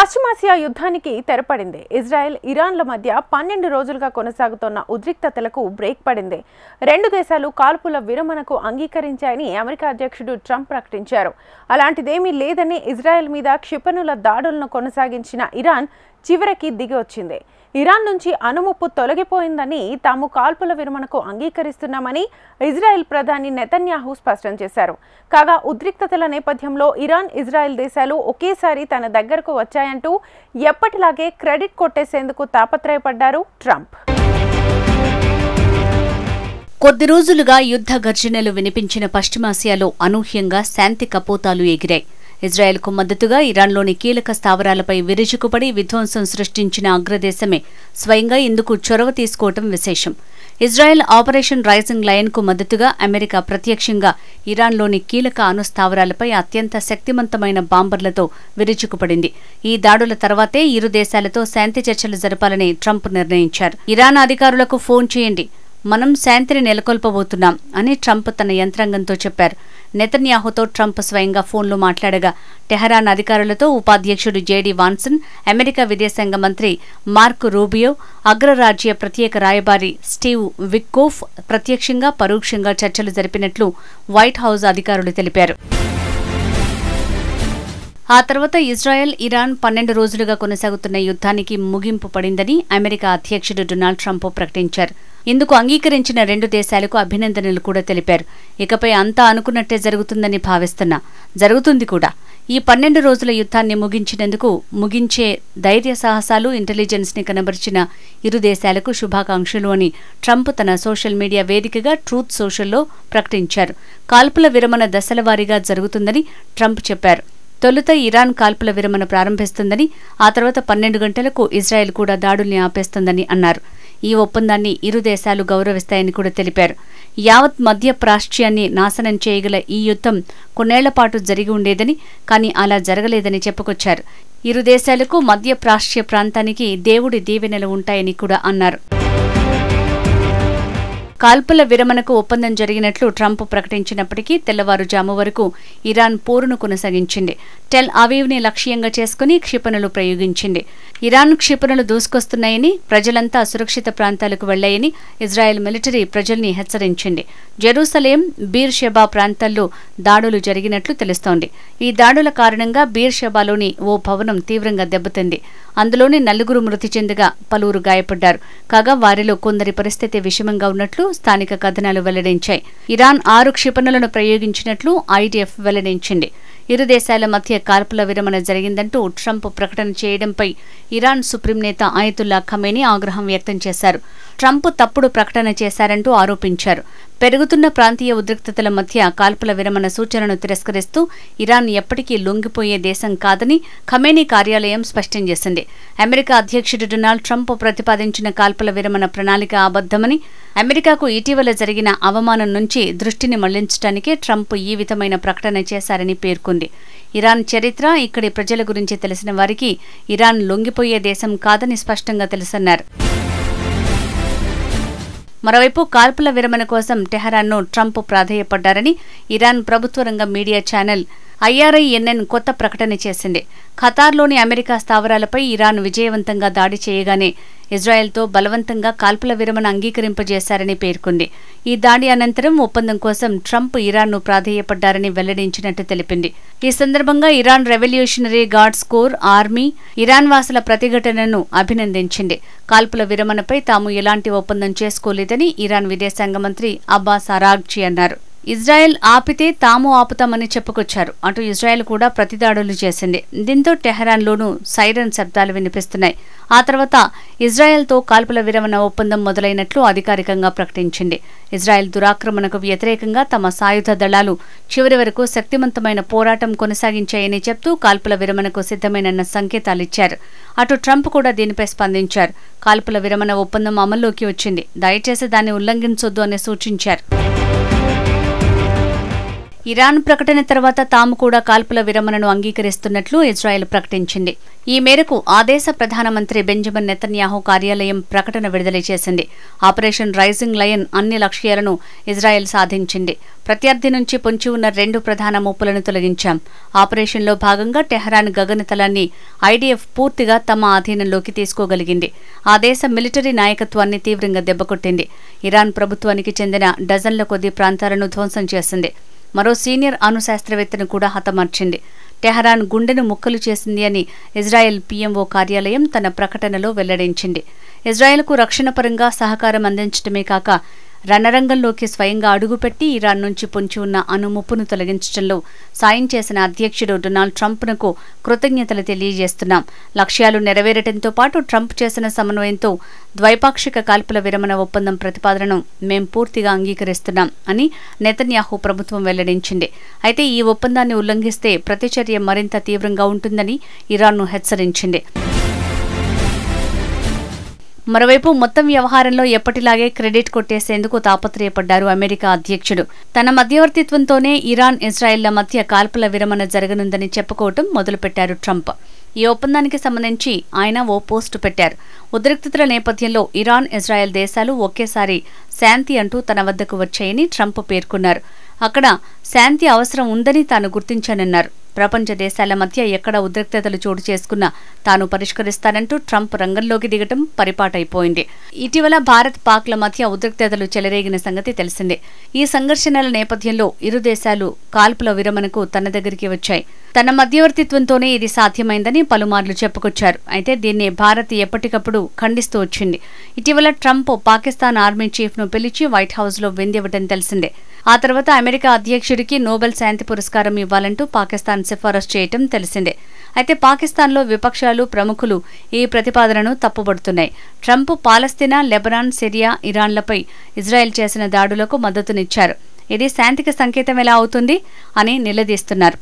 పశ్చిమాసియా యుద్ధానికి తెరపడింది. ఇజ్రాయెల్, ఇరాన్ల మధ్య 12 రోజులుగా కొనసాగుతున్న ఉద్రిక్తతలకు బ్రేక్ పడింది. రెండు దేశాలు కాల్పుల విరమణకు అంగీకరించాయని అమెరికా అధ్యక్షుడు ట్రంప్ ప్రకటించారు. అలాంటిదేమీ లేదని ఇజ్రాయెల్ మీద క్షిపణుల దాడులను కొనసాగించిన ఇరాన్ చివరికి దిగి వచ్చింది. ఇరాన్ నుంచి అనుముప్పు తొలగిపోయిందని, తాము కాల్పుల విరమణకు అంగీకరిస్తున్నామని ఇజ్రాయెల్ ప్రధాని నెతన్యాహు స్పష్టం చేశారు. కాగా ఉద్రిక్తతల నేపథ్యంలో ఇరాన్, ఇజ్రాయెల్ దేశాలు ఒకేసారి తన దగ్గరకు వచ్చాయంటూ ఎప్పటిలాగే క్రెడిట్ కొట్టేసేందుకు తాపత్రయపడ్డారు ట్రంప్. కొద్ది రోజులుగా యుద్ధ గర్జనలు వినిపించిన పశ్చిమాసియాలో అనూహ్యంగా శాంతి కపోతాలు ఎగిరాయి. ఇజ్రాయెల్కు మద్దతుగా ఇరాన్లోని కీలక స్థావరాలపై విరుచుకుపడి విధ్వంసం సృష్టించిన అగ్రదేశమే స్వయంగా ఇందుకు చొరవ తీసుకోవటం విశేషం. ఇజ్రాయెల్ ఆపరేషన్ రైజింగ్ లయన్కు మద్దతుగా అమెరికా ప్రత్యక్షంగా ఇరాన్లోని కీలక అణుస్థావరాలపై అత్యంత శక్తివంతమైన బాంబర్లతో విరుచుకుపడింది. ఈ దాడుల తర్వాతే ఇరు దేశాలతో శాంతి చర్చలు జరపాలని ట్రంప్ నిర్ణయించారు. ఇరాన్ అధికారులకు ఫోన్ చేయండి, మనం శాంతిని నెలకొల్పబోతున్నాం అని ట్రంప్ తన యంత్రాంగంతో చెప్పారు. నెతన్యాహుతో ట్రంప్ స్వయంగా ఫోన్లో మాట్లాడగా టెహరాన్ అధికారులతో ఉపాధ్యక్షుడు జేడీ వాన్సన్, అమెరికా విదేశాంగ మంత్రి మార్క్ రూబియో, అగ్రరాజ్య ప్రత్యేక రాయబారి స్టీవ్ విట్కోఫ్ ప్రత్యక్షంగా, పరోక్షంగా చర్చలు జరిపినట్లు వైట్ హౌస్ అధికారులు తెలిపారు. ఆ తర్వాత ఇజ్రాయెల్, ఇరాన్ 12 రోజులుగా కొనసాగుతున్న యుద్ధానికి ముగింపు పడిందని అమెరికా అధ్యక్షుడు డొనాల్డ్ ట్రంప్ ప్రకటించారు. ఇందుకు అంగీకరించిన రెండు దేశాలకు అభినందనలు కూడా తెలిపారు. ఇకపై అంతా అనుకున్నట్టే జరుగుతుందని భావిస్తున్నా, జరుగుతుంది కూడా. ఈ 12 రోజుల యుద్ధాన్ని ముగించే ధైర్య సాహసాలు, ఇంటెలిజెన్స్ ని కనబరిచిన ఇరు దేశాలకు శుభాకాంక్షలు అని ట్రంప్ తన సోషల్ మీడియా వేదికగా ట్రూత్ సోషల్లో ప్రకటించారు. కాల్పుల విరమణ దశలవారీగా జరుగుతుందని ట్రంప్ చెప్పారు. తొలుత ఇరాన్ కాల్పుల విరమణ ప్రారంభిస్తుందని, ఆ తర్వాత 12 గంటలకు ఇజ్రాయెల్ కూడా దాడుల్ని ఆపేస్తుందని అన్నారు. ఈ ఒప్పందాన్ని ఇరు దేశాలు గౌరవిస్తాయని కూడా తెలిపారు. యావత్ మధ్య ప్రాచ్యాన్ని నాశనం చేయగల ఈ యుద్ధం కొన్నేళ్లపాటు జరిగి ఉండేదని, కానీ అలా జరగలేదని చెప్పుకొచ్చారు. ఇరు దేశాలకు మధ్య ప్రాచ్య ప్రాంతానికి దేవుడి దీవెనలు ఉంటాయని కూడా అన్నారు. కాల్పుల విరమణకు ఒప్పందం జరిగినట్లు ట్రంప్ ప్రకటించినప్పటికీ తెల్లవారుజాము వరకు ఇరాన్ పోరును కొనసాగించింది. టెల్ అవీవ్ని లక్ష్యంగా చేసుకుని క్షిపణులు ప్రయోగించింది. ఇరాన్ క్షిపణులు దూసుకొస్తున్నాయని, ప్రజలంతా సురక్షిత ప్రాంతాలకు వెళ్లాయని ఇజ్రాయెల్ మిలిటరీ ప్రజల్ని హెచ్చరించింది. జెరూసలేం, బీర్ షెబా ప్రాంతాల్లో దాడులు జరిగినట్లు తెలుస్తోంది. ఈ దాడుల కారణంగా బీర్ షెబాలోని ఓ భవనం తీవ్రంగా దెబ్బతింది. అందులోని 4 మృతి చెందగా పలువురు గాయపడ్డారు. కాగా వారిలో కొందరి పరిస్థితి విషమంగా ఉన్నట్లు స్థానిక కథనాలు వెల్లడించాయి. ఇరాన్ 6 క్షిపణులను ప్రయోగించినట్లు ఐడిఎఫ్ వెల్లడించింది. ఇరు దేశాల మధ్య కాల్పుల విరమణ జరిగిందంటూ ట్రంప్ ప్రకటన చేయడంపై ఇరాన్ సుప్రీం నేత అయతుల్లా ఖమేనీ ఆగ్రహం వ్యక్తం చేశారు. ట్రంప్ తప్పుడు ప్రకటన చేశారంటూ ఆరోపించారు. పెరుగుతున్న ప్రాంతీయ ఉద్రిక్తతల మధ్య కాల్పుల విరమణ సూచనను తిరస్కరిస్తూ ఇరాన్ ఎప్పటికీ లొంగిపోయే దేశం కాదని ఖమేనీ కార్యాలయం స్పష్టం చేసింది. అమెరికా అధ్యక్షుడు డొనాల్డ్ ట్రంప్ ప్రతిపాదించిన కాల్పుల విరమణ ప్రణాళిక అబద్ధమని, అమెరికాకు ఇటీవల జరిగిన అవమానం నుంచి దృష్టిని మళ్లించడానికే ట్రంప్ ఈ విధమైన ప్రకటన చేశారని పేర్కొంది. ఇరాన్ చరిత్ర, ఇక్కడి ప్రజల గురించి తెలిసిన వారికి ఇరాన్ లొంగిపోయే దేశం కాదని స్పష్టంగా తెలుసన్నారు. మరోవైపు కాల్పుల విరమణ కోసం టెహరాన్ను ట్రంప్ ప్రాధేయపడ్డారని ఇరాన్ ప్రభుత్వ రంగ మీడియా ఛానల్ IRINN కొత్త ప్రకటన చేసింది. ఖతార్లోని అమెరికా స్థావరాలపై ఇరాన్ విజయవంతంగా దాడి చేయగానే ఇజ్రాయెల్తో బలవంతంగా కాల్పుల విరమణ అంగీకరింపజేశారని పేర్కొంది. ఈ దాడి అనంతరం ఒప్పందం కోసం ట్రంప్ ఇరాన్ను ప్రాధేయపడ్డారని వెల్లడించినట్టు తెలిపింది. ఈ సందర్భంగా Iran revolutionary guards core army Iran వాసుల ప్రతిఘటనను అభినందించింది. కాల్పుల విరమణపై తాము ఎలాంటి ఒప్పందం చేసుకోలేదని ఇరాన్ విదేశాంగ మంత్రి అబ్బాస్ అరాగ్చి అన్నారు. ఇజ్రాయెల్ ఆపితే తాము ఆపుతామని చెప్పుకొచ్చారు. అటు ఇజ్రాయెల్ కూడా ప్రతిదాడులు చేసింది. దీంతో టెహరాన్లోనూ సైరన్ శబ్దాలు వినిపిస్తున్నాయి. ఆ తర్వాత ఇజ్రాయెల్తో కాల్పుల విరమణ ఒప్పందం మొదలైనట్లు అధికారికంగా ప్రకటించింది. ఇజ్రాయెల్ దురాక్రమణకు వ్యతిరేకంగా తమ సాయుధ దళాలు చివరి వరకు శక్తివంతమైన పోరాటం కొనసాగించాయని చెప్తూ కాల్పుల విరమణకు సిద్ధమైన సంకేతాలిచ్చారు. అటు ట్రంప్ కూడా దీనిపై స్పందించారు. కాల్పుల విరమణ ఒప్పందం అమల్లోకి వచ్చింది, దయచేసి దాన్ని ఉల్లంఘించొద్దు అని సూచించారు. ఇరాన్ ప్రకటన తర్వాత తాము కూడా కాల్పుల విరమణను అంగీకరిస్తున్నట్లు ఇజ్రాయెల్ ప్రకటించింది. ఈ మేరకు ఆ దేశ ప్రధానమంత్రి బెంజమిన్ నెతన్యాహు కార్యాలయం ప్రకటన విడుదల చేసింది. ఆపరేషన్ రైజింగ్ లయన్ అన్ని లక్ష్యాలను ఇజ్రాయెల్ సాధించింది. ప్రత్యర్థి నుంచి పొంచి ఉన్న 2 ప్రధాన ముప్పులను తొలగించాం. ఆపరేషన్లో భాగంగా టెహరాన్ గగనతలాన్ని ఐడీఎఫ్ పూర్తిగా తమ ఆధీనంలోకి తీసుకోగలిగింది. ఆ దేశ మిలిటరీ నాయకత్వాన్ని తీవ్రంగా దెబ్బకొట్టింది. ఇరాన్ ప్రభుత్వానికి చెందిన డజన్ల కొద్ది ప్రాంతాలను ధ్వంసం చేసింది. మరో సీనియర్ అణు శాస్త్రవేత్తను కూడా హతమార్చింది. టెహరాన్ గుండెను ముక్కలు చేసింది అని ఇజ్రాయెల్ పీఎంఓ కార్యాలయం తన ప్రకటనలో వెల్లడించింది. ఇజ్రాయెల్కు రక్షణ పరంగా సహకారం అందించడమే కాక రణరంగంలోకి స్వయంగా అడుగుపెట్టి ఇరాన్ నుంచి పొంచి ఉన్న అణుముప్పును తొలగించడంలో సాయం చేసిన అధ్యక్షుడు డొనాల్డ్ ట్రంప్నకు కృతజ్ఞతలు తెలియజేస్తున్నాం. లక్ష్యాలు నెరవేరటంతో పాటు ట్రంప్ చేసిన సమన్వయంతో ద్వైపాక్షిక కాల్పుల విరమణ ఒప్పందం ప్రతిపాదనను మేం పూర్తిగా అంగీకరిస్తున్నాం అని నెతన్యాహు ప్రభుత్వం వెల్లడించింది. అయితే ఈ ఒప్పందాన్ని ఉల్లంఘిస్తే ప్రతిచర్య మరింత తీవ్రంగా ఉంటుందని ఇరాన్ను హెచ్చరించింది. మరోవైపు మొత్తం వ్యవహారంలో ఎప్పటిలాగే క్రెడిట్ కొట్టేసేందుకు తాపత్రయపడ్డారు అమెరికా అధ్యక్షుడు. తన మధ్యవర్తిత్వంతోనే ఇరాన్ ఇజ్రాయెల్ల మధ్య కాల్పుల విరమణ జరగనుందని చెప్పుకోవటం మొదలుపెట్టారు ట్రంప్. ఈ ఒప్పందానికి సంబంధించి ఆయన ఓ పోస్టు పెట్టారు. ఉద్రిక్తతల నేపథ్యంలో ఇరాన్ ఇజ్రాయెల్ దేశాలు ఒకేసారి శాంతి అంటూ తన వద్దకు వచ్చాయని ట్రంప్ పేర్కొన్నారు. అక్కడ శాంతి అవసరం ఉందని తాను గుర్తించానన్నారు. ప్రపంచ దేశాల మధ్య ఎక్కడ ఉద్రిక్తతలు చోటు చేసుకున్నా తాను పరిష్కరిస్తానంటూ ట్రంప్ రంగంలోకి దిగటం పరిపాటైపోయింది. ఇటీవల భారత్ పాక్ల మధ్య ఉద్రిక్తతలు చెలరేగిన సంగతి తెలిసిందే. ఈ సంఘర్షణల నేపథ్యంలో ఇరు దేశాలు కాల్పుల విరమణకు తన దగ్గరికి వచ్చాయి. తన మధ్యవర్తిత్వంతోనే ఇది సాధ్యమైందని పలుమార్లు చెప్పుకొచ్చారు. అయితే దీన్ని భారత్ ఎప్పటికప్పుడు ఖండిస్తూ వచ్చింది. ఇటీవల ట్రంప్ పాకిస్తాన్ ఆర్మీ చీఫ్ను పిలిచి వైట్ హౌస్లో విందివ్వటం తెలిసిందే. ఆ తర్వాత అమెరికా అధ్యక్షుడికి నోబెల్ శాంతి పురస్కారం ఇవ్వాలంటూ పాకిస్తాన్ సిఫారసు చేయటం తెలిసిందే. అయితే పాకిస్తాన్లో విపక్షాలు ప్రముఖులు ఈ ప్రతిపాదనను తప్పుబడుతున్నాయి. ట్రంప్ పాలస్తీనా, లెబనాన్, సిరియా, ఇరాన్లపై ఇజ్రాయెల్ చేసిన దాడులకు మద్దతునిచ్చారు. ఇది శాంతికి సంకేతం ఎలా అవుతుంది అని నిలదీస్తున్నారు.